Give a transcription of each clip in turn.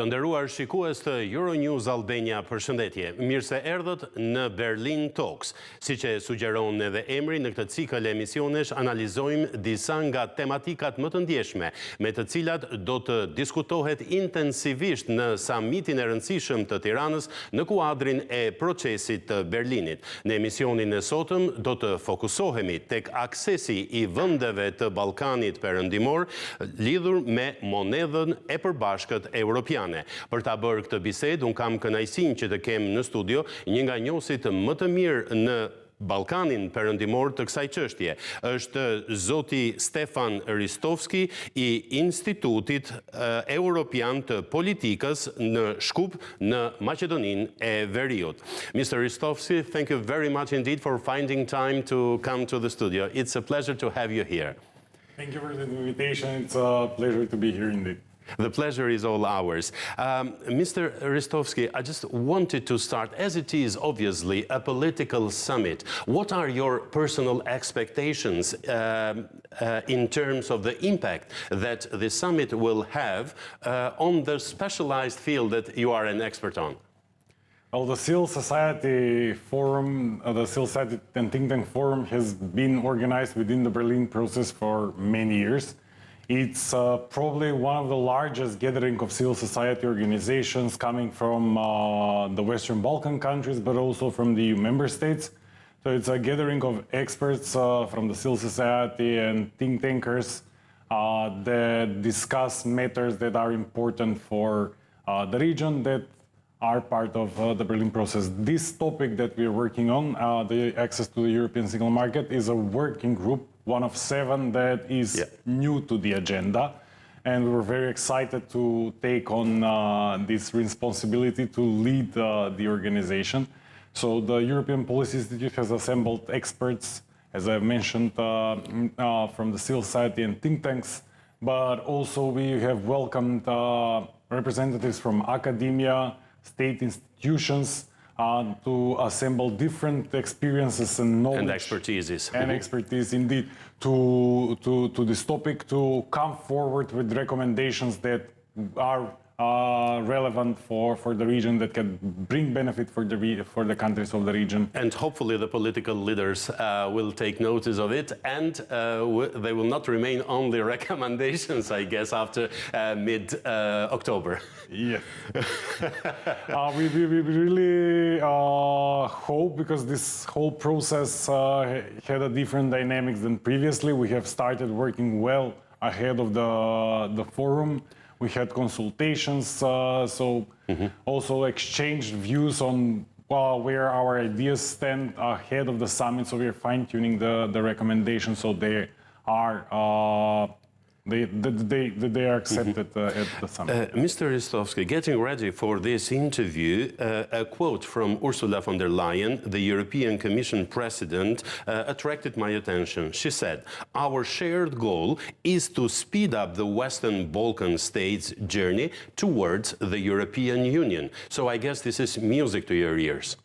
Të nderuar shikues të Euronews Albania, përshëndetje. Mirë se erdhët në Berlin Talks. Siç e sugjeron edhe emri, në këtë cikël emisionesh analizojmë disa nga tematikat më të ndjeshme, me të cilat do të diskutohet intensivisht në samitin e rëndësishëm të Tiranës në kuadrin e procesit të Berlinit. Në emisionin e sotëm do të fokusohemi tek aksesi i vendeve të Ballkanit Perëndimor lidhur me monedhën e përbashkët evropian. Për ta bërë këtë bisedë, unë kam kënaqësinë që të kem në studio një nga njohësit më të mirë në Ballkanin Perëndimor të kësaj çështje. Është zoti Stefan Ristovski i Institutit Evropian të Politikës në Shkup në Maqedoninë e Veriut. Mr. Ristovski, thank you very much indeed for finding time to come to the studio. It's a pleasure to have you here. Thank you for the invitation. It's a pleasure to be here indeed. The pleasure is all ours. Mr. Ristovski, I just wanted to start, as it is obviously a political summit, what are your personal expectations in terms of the impact that the summit will have on the specialized field that you are an expert on? Well, the Civil Society Forum, the Civil Society and Think Tank Forum has been organized within the Berlin process for many years. It's probably one of the largest gathering of civil society organizations coming from the Western Balkan countries, but also from the EU member states. So it's a gathering of experts from the civil society and think tankers that discuss matters that are important for the region that are part of the Berlin process. This topic that we're working on, the access to the European single market, is a working group, one of 7 that is new to the agenda. And we were very excited to take on this responsibility to lead the organization. So the European Policy Institute has assembled experts, as I mentioned, from the civil society and think tanks, but also we have welcomed representatives from academia, state institutions, to assemble different experiences and knowledge. And expertises. And expertise, indeed, to this topic, to come forward with recommendations that are relevant for the region, that can bring benefit for the countries of the region. And hopefully the political leaders will take notice of it, and they will not remain only recommendations, I guess, after mid-October. Yes. We really hope, because this whole process had a different dynamics than previously. We have started working well ahead of the forum. We had consultations, so also exchanged views on where our ideas stand ahead of the summit. So we're fine-tuning the recommendations so they are they are accepted at the summit. Mr. Ristovski, getting ready for this interview, a quote from Ursula von der Leyen, the European Commission President, attracted my attention. She said, "Our shared goal is to speed up the Western Balkan states' journey towards the European Union." So I guess this is music to your ears.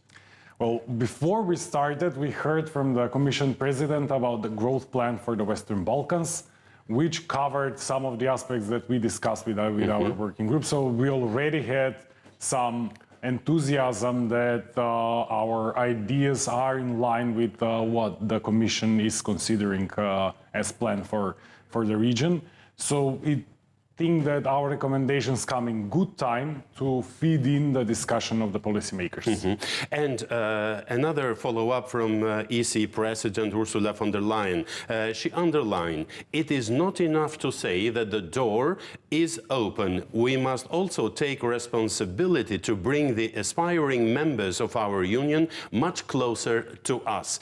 Well, before we started, we heard from the Commission President about the growth plan for the Western Balkans, which covered some of the aspects that we discussed with our working group. So we already had some enthusiasm that our ideas are in line with what the Commission is considering as planned for the region. So I think that our recommendations come in good time to feed in the discussion of the policymakers. And another follow-up from EC President Ursula von der Leyen. She underlined, "It is not enough to say that the door is open. We must also take responsibility to bring the aspiring members of our union much closer to us."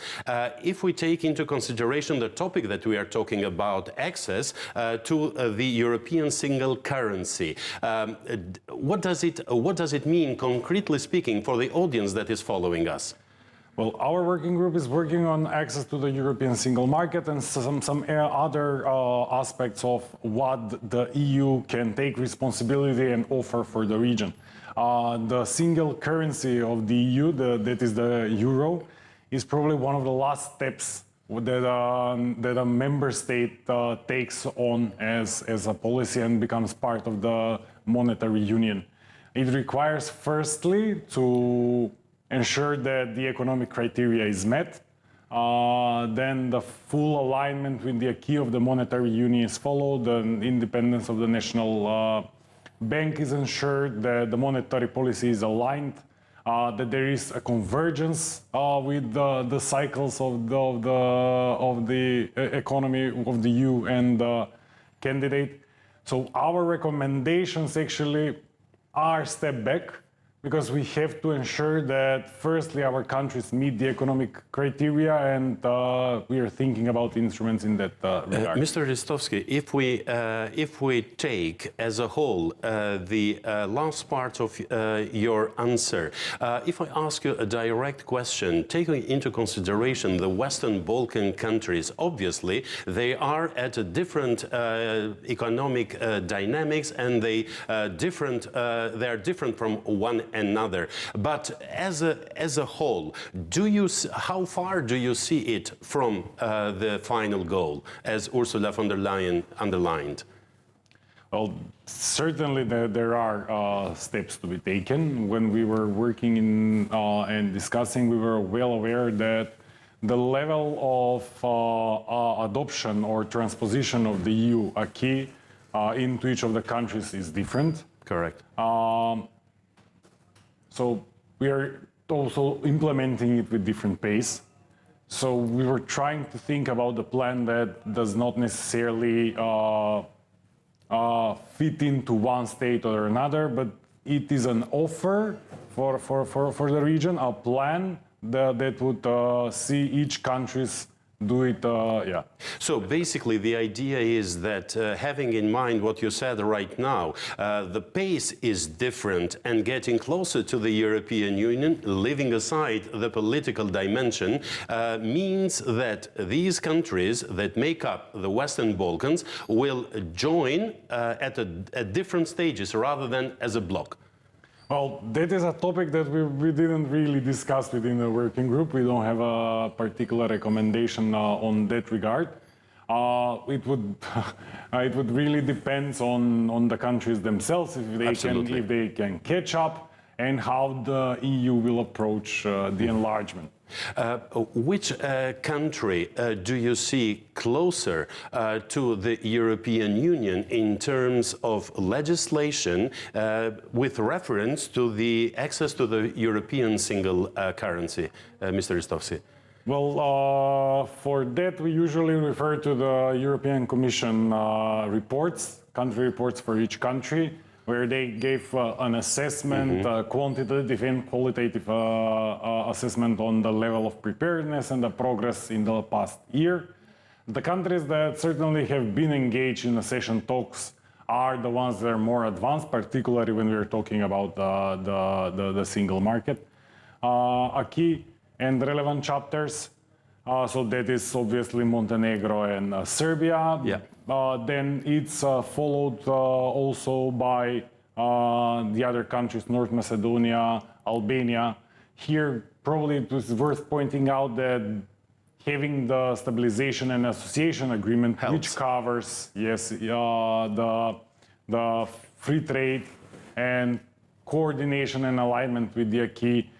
If we take into consideration the topic that we are talking about, access to the European single currency, what does it mean, concretely speaking, for the audience that is following us? Well, our working group is working on access to the European single market and some other aspects of what the EU can take responsibility and offer for the region. The single currency of the EU, that is the euro, is probably one of the last steps that a member state takes on as a policy and becomes part of the monetary union. It requires, firstly, to ensure that the economic criteria is met. Then the full alignment with the acquis of the monetary union is followed, the independence of the national bank is ensured, that the monetary policy is aligned, that there is a convergence with the cycles of the economy of the EU and the candidate. So our recommendations actually are step back, because we have to ensure that firstly our countries meet the economic criteria, and we are thinking about instruments in that regard. Mr. Ristovski, if we take as a whole the last part of your answer, if I ask you a direct question, taking into consideration the Western Balkan countries, obviously they are at a different economic dynamics, and they are different from one another. But as a whole, how far do you see it from the final goal, as Ursula von der Leyen underlined? Well, certainly there are steps to be taken. When we were working and discussing, we were well aware that the level of adoption or transposition of the EU acquis into each of the countries is different. Correct. So we are also implementing it with different pace. So we were trying to think about the plan that does not necessarily fit into one state or another, but it is an offer for the region, a plan that would see each country's do it, yeah. So basically the idea is that having in mind what you said right now, the pace is different, and getting closer to the European Union, leaving aside the political dimension, means that these countries that make up the Western Balkans will join at different stages rather than as a bloc. Well, that is a topic that we didn't really discuss within the working group. We don't have a particular recommendation on that regard. It would really depend on the countries themselves, if they can catch up, and how the EU will approach the enlargement. Which country do you see closer to the European Union in terms of legislation with reference to the access to the European single currency, Mr. Ristovski? Well, for that we usually refer to the European Commission reports, country reports for each country, where they gave an assessment, quantitative and qualitative assessment on the level of preparedness and the progress in the past year. The countries that certainly have been engaged in accession talks are the ones that are more advanced, particularly when we're talking about the single market acquis and relevant chapters. So that is obviously Montenegro and Serbia. Yeah. Then it's followed also by the other countries, North Macedonia, Albania. Here, probably it was worth pointing out that having the stabilization and association agreement, helps, which covers, yes, the free trade and coordination and alignment with the acquis,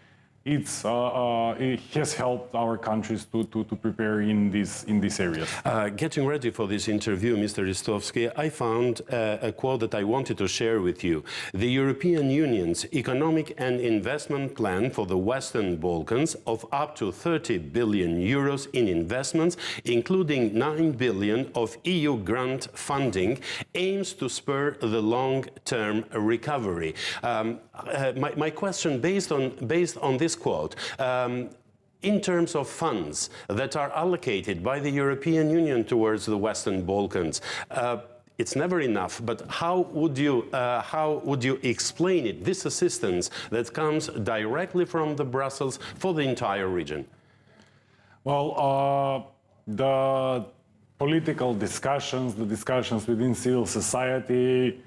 it has helped our countries to prepare in these areas. Getting ready for this interview, Mr. Ristovski, I found a quote that I wanted to share with you. The European Union's economic and investment plan for the Western Balkans of up to 30 billion euros in investments, including 9 billion of EU grant funding, aims to spur the long-term recovery. My question, based on this quote, in terms of funds that are allocated by the European Union towards the Western Balkans, it's never enough, but how would you explain it, this assistance that comes directly from the Brussels for the entire region? Well, the political discussions, the discussions within civil society,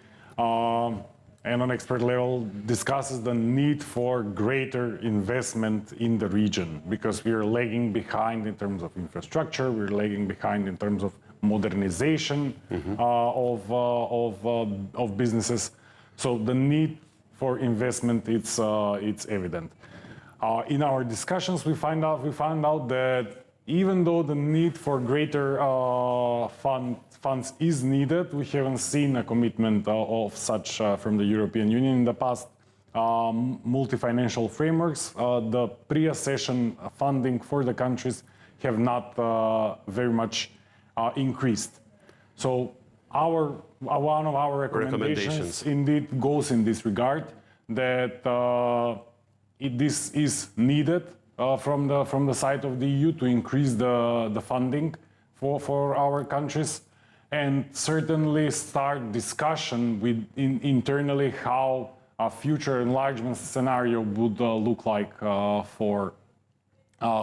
and on expert level discusses the need for greater investment in the region, because we are lagging behind in terms of infrastructure, we're lagging behind in terms of modernization of businesses. So the need for investment, it's evident. In our discussions, we found out that even though the need for greater funds is needed, we haven't seen a commitment of such from the European Union in the past. Multi-financial frameworks, the pre-accession funding for the countries have not very much increased. So one of our recommendations indeed goes in this regard, that this is needed from the side of the EU to increase the funding for our countries, and certainly start discussion internally how a future enlargement scenario would look like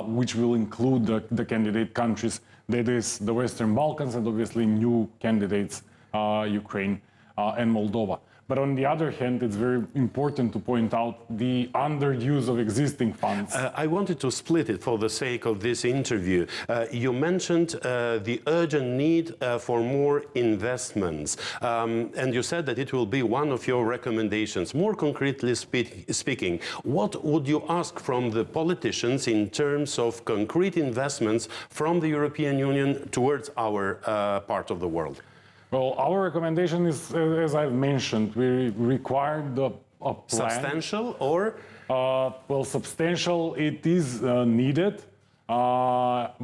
which will include the candidate countries, that is the Western Balkans, and obviously new candidates, Ukraine and Moldova. But on the other hand, it's very important to point out the underuse of existing funds. I wanted to split it for the sake of this interview. You mentioned the urgent need for more investments, and you said that it will be one of your recommendations. More concretely speaking, what would you ask from the politicians in terms of concrete investments from the European Union towards our part of the world? Well, our recommendation is, as I've mentioned, we require a plan. Substantial or? Well, substantial, it is needed, but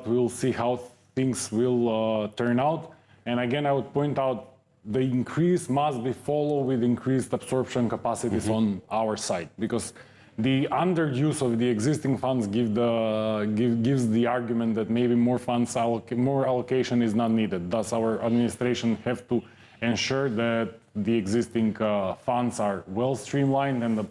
we'll see how things will turn out. And again, I would point out the increase must be followed with increased absorption capacities on our side, because the underuse of the existing funds gives the argument that maybe more allocation is not needed. Thus, our administration have to ensure that the existing funds are well streamlined and the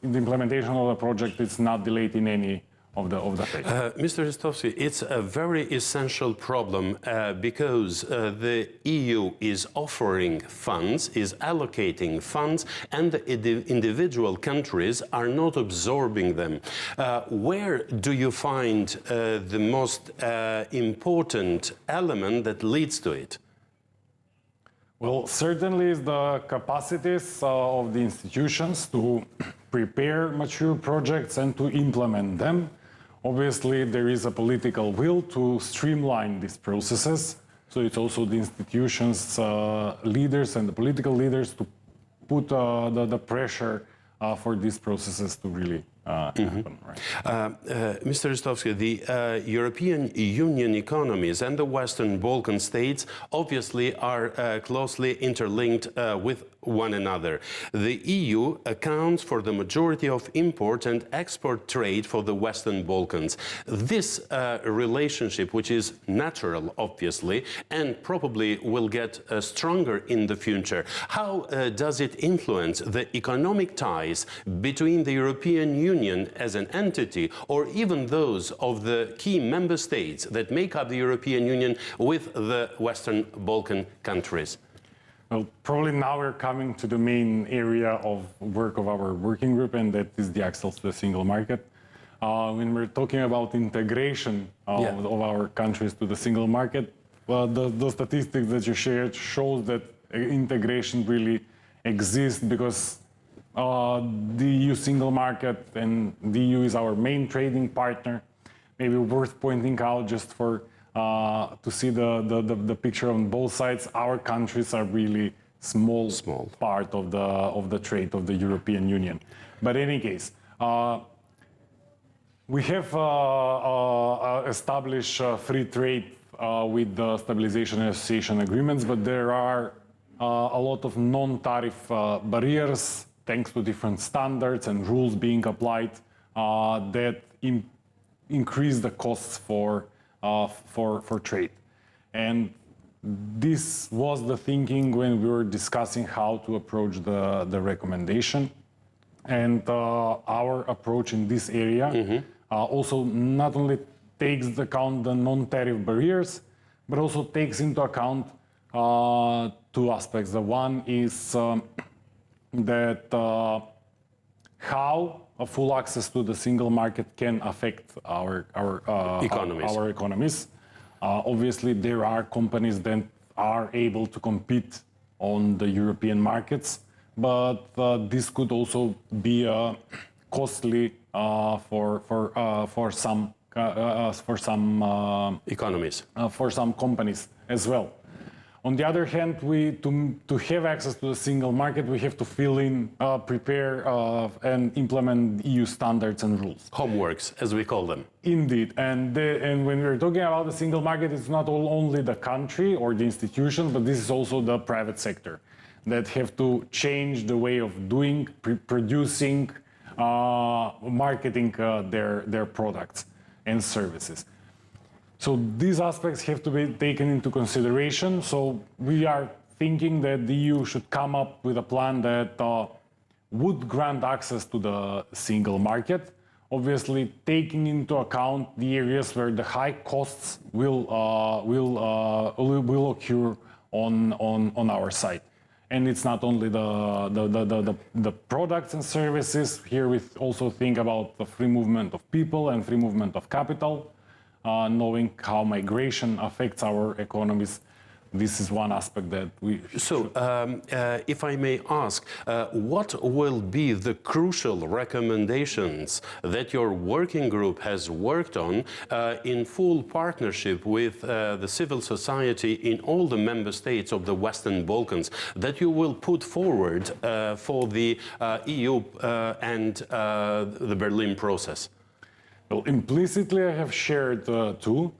implementation of the project is not delayed in any of the phase. Mr. Ristovski, it's a very essential problem because the EU is offering funds, is allocating funds, and the individual countries are not absorbing them. Where do you find the most important element that leads to it? Well, certainly is the capacities of the institutions to prepare mature projects and to implement them. Obviously, there is a political will to streamline these processes. So it's also the institutions' leaders and the political leaders to put the pressure for these processes to really happen. Right? Mr. Ristovski, the European Union economies and the Western Balkan states obviously are closely interlinked with one another. The EU accounts for the majority of import and export trade for the Western Balkans. This relationship, which is natural, obviously, and probably will get stronger in the future, how does it influence the economic ties between the European Union as an entity, or even those of the key member states that make up the European Union with the Western Balkan countries? Well, probably now we're coming to the main area of work of our working group, and that is the access to the single market. When we're talking about integration of our countries to the single market, well, the statistics that you shared shows that integration really exists because the EU single market and the EU is our main trading partner. Maybe worth pointing out just for to see the picture on both sides. Our countries are really small part of the trade of the European Union. But in any case, we have established free trade with the stabilization and association agreements, but there are a lot of non-tariff barriers thanks to different standards and rules being applied that increase the costs for trade. And this was the thinking when we were discussing how to approach the recommendation. And our approach in this area also not only takes into account the non-tariff barriers, but also takes into account two aspects. The one is that how a full access to the single market can affect our economies. Obviously, there are companies that are able to compete on the European markets, but this could also be costly for some Economies. for some companies as well. On the other hand, to have access to the single market, we have to fill in, prepare, and implement EU standards and rules. Homeworks, as we call them. Indeed, and when we're talking about the single market, it's not only the country or the institution, but this is also the private sector that have to change the way of doing, producing, marketing their products and services. So these aspects have to be taken into consideration. So we are thinking that the EU should come up with a plan that would grant access to the single market, obviously taking into account the areas where the high costs will occur on our side. And it's not only the products and services. Here we also think about the free movement of people and free movement of capital. Knowing how migration affects our economies, this is one aspect that we if I may ask, what will be the crucial recommendations that your working group has worked on in full partnership with the civil society in all the member states of the Western Balkans that you will put forward for the EU and the Berlin process? Well, implicitly, I have shared two,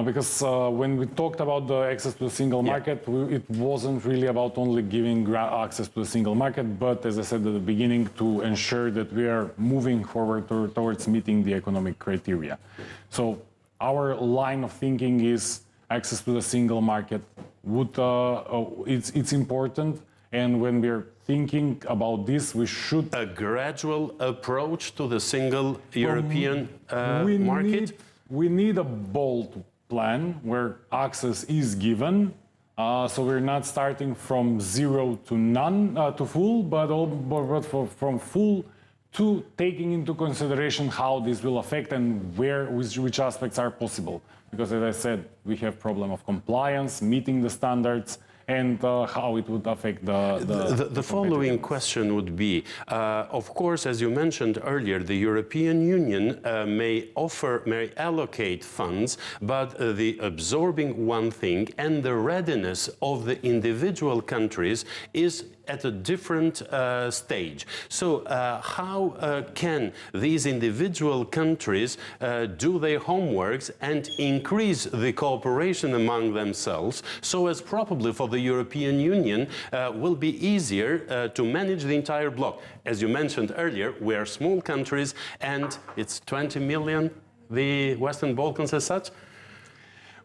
because when we talked about the access to the single market, it wasn't really about only giving access to the single market, but as I said at the beginning, to ensure that we are moving forward towards meeting the economic criteria. So our line of thinking is access to the single market it's important. And when we're thinking about this, we should... A gradual approach to the single European market? We need a bold plan where access is given. So we're not starting from zero to none, to full, but from full to taking into consideration how this will affect and which aspects are possible. Because as I said, we have problem of compliance, meeting the standards, and how it would affect the following question would be, of course, as you mentioned earlier, the European Union may allocate funds, but the absorbing one thing and the readiness of the individual countries is at a different stage. So how can these individual countries do their homeworks and increase the cooperation among themselves so as probably for the European Union will be easier to manage the entire bloc? As you mentioned earlier, we are small countries and it's 20 million, the Western Balkans as such?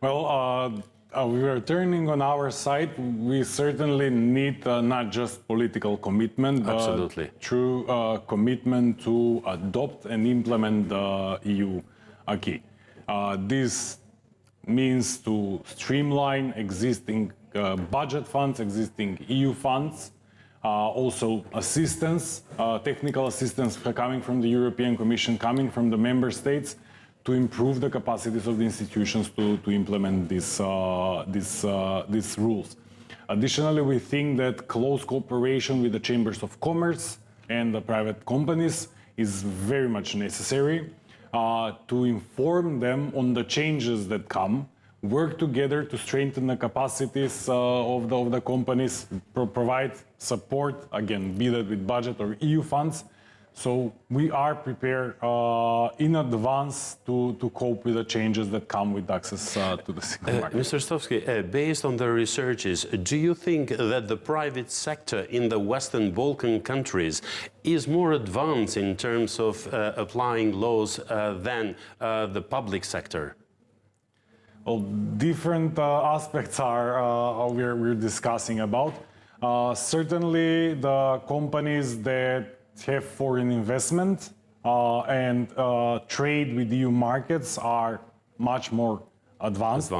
Well, we are turning on our side. We certainly need not just political commitment, but true commitment to adopt and implement the EU acquis. This means to streamline existing budget funds, existing EU funds, also assistance, technical assistance coming from the European Commission, coming from the member states, to improve the capacities of the institutions to implement these rules. Additionally, we think that close cooperation with the chambers of commerce and the private companies is very much necessary to inform them on the changes that come, work together to strengthen the capacities of the companies, provide support, again, be that with budget or EU funds. So we are prepared in advance to cope with the changes that come with access to the single market. Mr. Stovsky, based on the researches, do you think that the private sector in the Western Balkan countries is more advanced in terms of applying laws than the public sector? Well, different aspects are we're discussing about. Certainly, the companies that have foreign investment and trade with EU markets are much more advanced.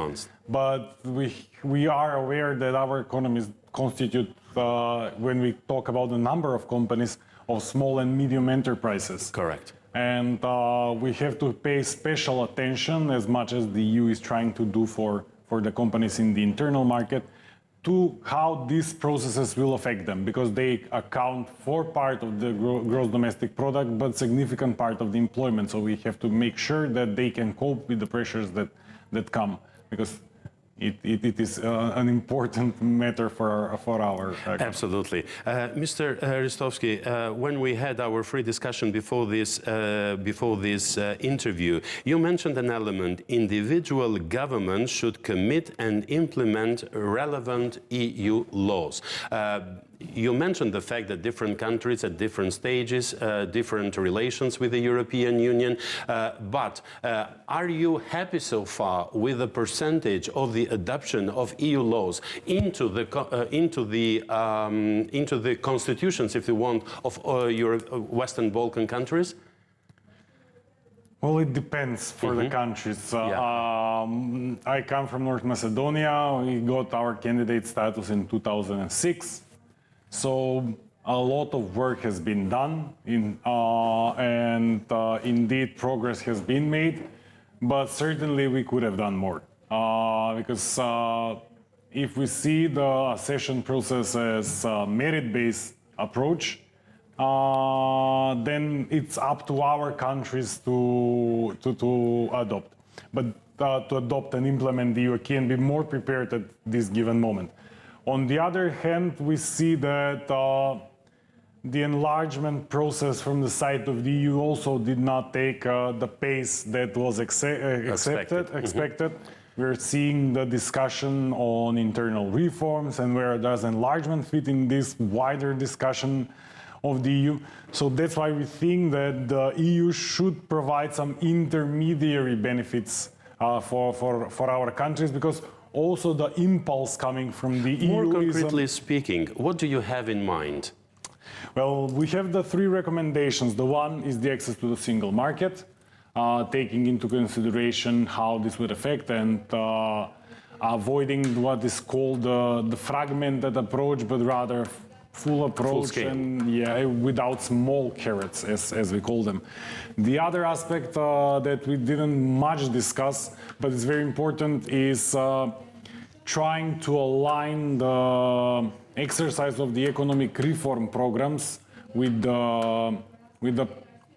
But we are aware that our economies constitute, when we talk about the number of companies, of small and medium enterprises. Correct. And we have to pay special attention, as much as the EU is trying to do for the companies in the internal market, to how these processes will affect them, because they account for part of the gross domestic product, but significant part of the employment. So we have to make sure that they can cope with the pressures that come, because it is an important matter for our Absolutely. Mr. Ristovski, when we had our free discussion before this interview, you mentioned an element: individual governments should commit and implement relevant EU laws. You mentioned the fact that different countries at different stages, different relations with the European Union, but are you happy so far with the percentage of the adoption of EU laws into the constitutions, if you want, of your Western Balkan countries? Well, it depends for the countries. I come from North Macedonia. We got our candidate status in 2006. So a lot of work has been done, and indeed progress has been made, but certainly we could have done more. Because if we see the accession process as a merit-based approach, then it's up to our countries to adopt. But to adopt and implement the EU can be more prepared at this given moment. On the other hand, we see that the enlargement process from the side of the EU also did not take the pace that was expected. We're seeing the discussion on internal reforms and where does enlargement fit in this wider discussion of the EU. So that's why we think that the EU should provide some intermediary benefits for our countries, because also the impulse coming from the EU. More concretely speaking, what do you have in mind? Well, we have the three recommendations. The one is the access to the single market, taking into consideration how this would affect and avoiding what is called the fragmented approach, but rather full approach and without small carrots, as we call them. The other aspect that we didn't much discuss, but it's very important, is trying to align the exercise of the economic reform programs with the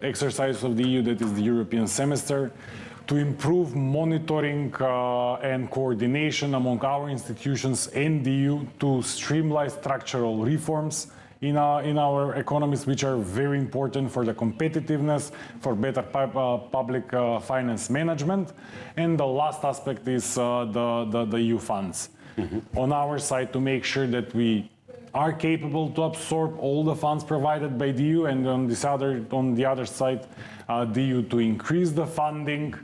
exercise of the EU, that is the European semester, to improve monitoring and coordination among our institutions and the EU, to streamline structural reforms in our economies, which are very important for the competitiveness, for better public finance management. And the last aspect is the EU funds. On our side, to make sure that we are capable to absorb all the funds provided by the EU, and on the other side, the EU to increase the funding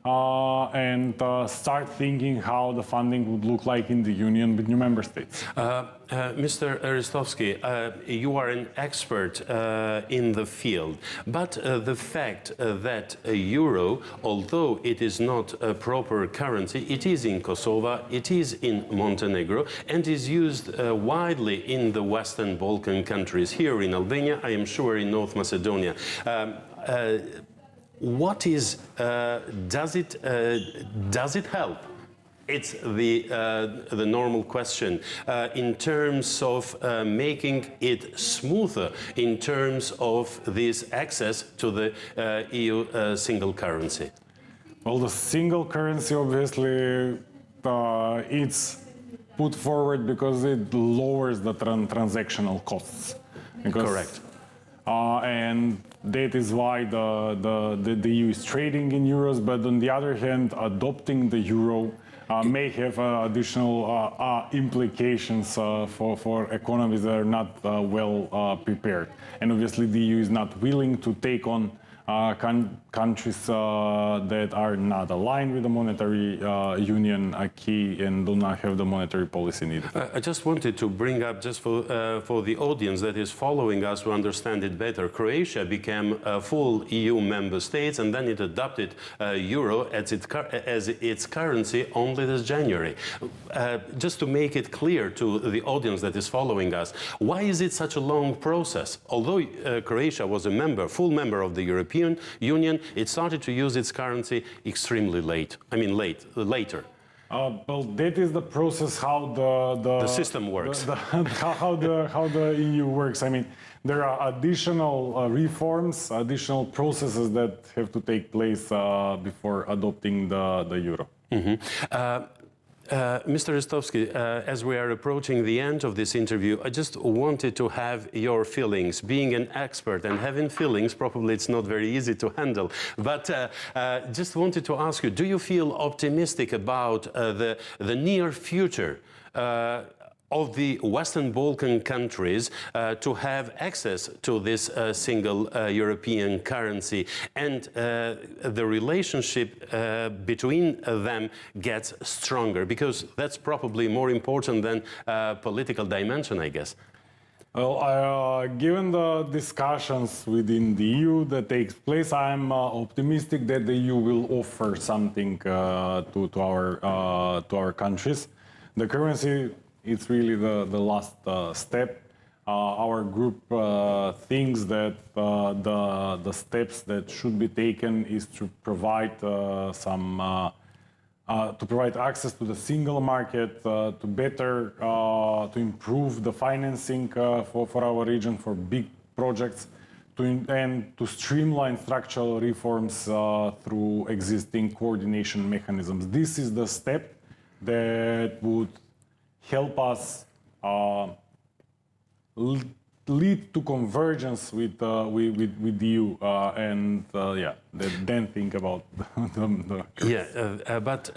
and start thinking how the funding would look like in the Union with new member states. Mr. Ristovski, you are an expert in the field, but the fact that a euro, although it is not a proper currency, it is in Kosovo, it is in Montenegro, and is used widely in the Western Balkan countries, here in Albania, I am sure in North Macedonia. What is, does it help? It's the normal question in terms of making it smoother, in terms of this access to the EU single currency. Well, the single currency, obviously, it's put forward because it lowers the transactional costs. Correct. And that is why the EU is trading in euros, but on the other hand, adopting the euro may have additional implications for economies that are not well prepared. And obviously the EU is not willing to take on countries that are not aligned with the monetary union acquis and do not have the monetary policy needed. I just wanted to bring up, just for the audience that is following us to understand it better, Croatia became a full EU member state, and then it adopted euro as its currency only this January. Just to make it clear to the audience that is following us, why is it such a long process? Although Croatia was a full member of the European Union, it started to use its currency extremely late. I mean, later. Well, that is the process how the system works. How the EU works. I mean, there are additional reforms, additional processes that have to take place before adopting the euro. Mr. Ristovski, as we are approaching the end of this interview, I just wanted to have your feelings. Being an expert and having feelings, probably it's not very easy to handle. But just wanted to ask you, do you feel optimistic about the near future of the Western Balkan countries to have access to this single European currency, and the relationship between them gets stronger? Because that's probably more important than political dimension, I guess. Well, given the discussions within the EU that takes place, I'm optimistic that the EU will offer something to our countries. The currency, it's really the last step. Our group thinks that the steps that should be taken is to provide provide access to the single market, to improve the financing for our region for big projects, and to streamline structural reforms through existing coordination mechanisms. This is the step that would help us lead to convergence with the EU, and then think about the Yeah, but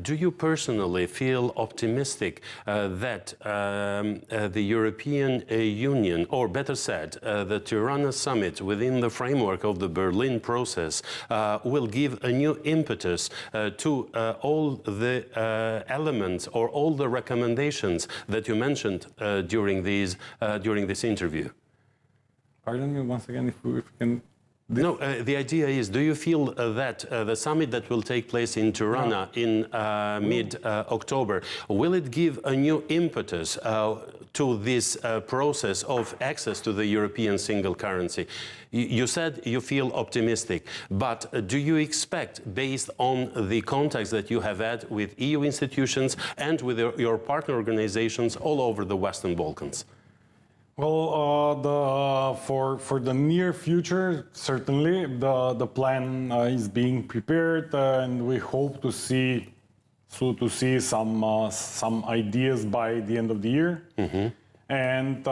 do you personally feel optimistic that the European Union, or better said, the Tirana summit within the framework of the Berlin process will give a new impetus to all the elements or all the recommendations that you mentioned during this interview? Pardon me once again, if we can... No, the idea is, do you feel that the summit that will take place in Tirana in mid-October, will it give a new impetus to this process of access to the European single currency? You said you feel optimistic, but do you expect, based on the contacts that you have had with EU institutions and with your partner organizations all over the Western Balkans? Well, for the near future, certainly the plan is being prepared, and we hope to see some ideas by the end of the year. Mm-hmm. And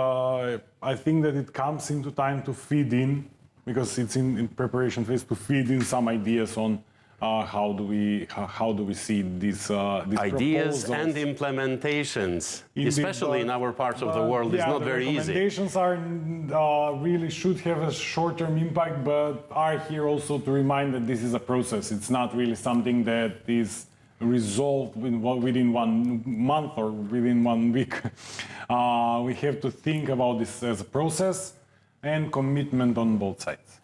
I think that it comes into time to feed in, because it's in preparation phase, to feed in some ideas on how do we see these ideas proposals. And implementations, Indeed, especially in our parts of the world, is not very easy. Recommendations really should have a short-term impact, but are here also to remind that this is a process. It's not really something that is resolved within 1 month or within 1 week. We have to think about this as a process and commitment on both sides.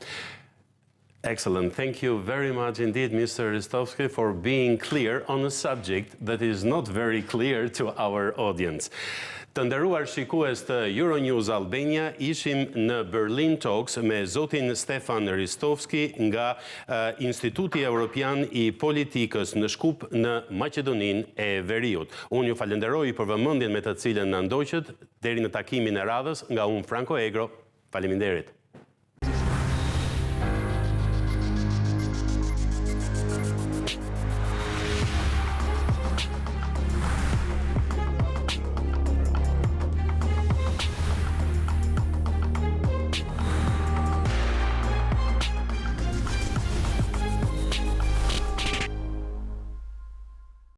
Excellent. Thank you very much indeed, Mr. Ristovski, for being clear on a subject that is not very clear to our audience. Të nderuar shikues të Euronews Albania, ishim në Berlin Talks me zotin Stefan Ristovski nga Instituti Evropian I Politikës në Shkup në Maqedoninë e Veriut. Unë ju falenderoj për vëmendjen me të cilën na ndoqët. Deri në takimin e radhës, nga unë Franco Egro. Faleminderit.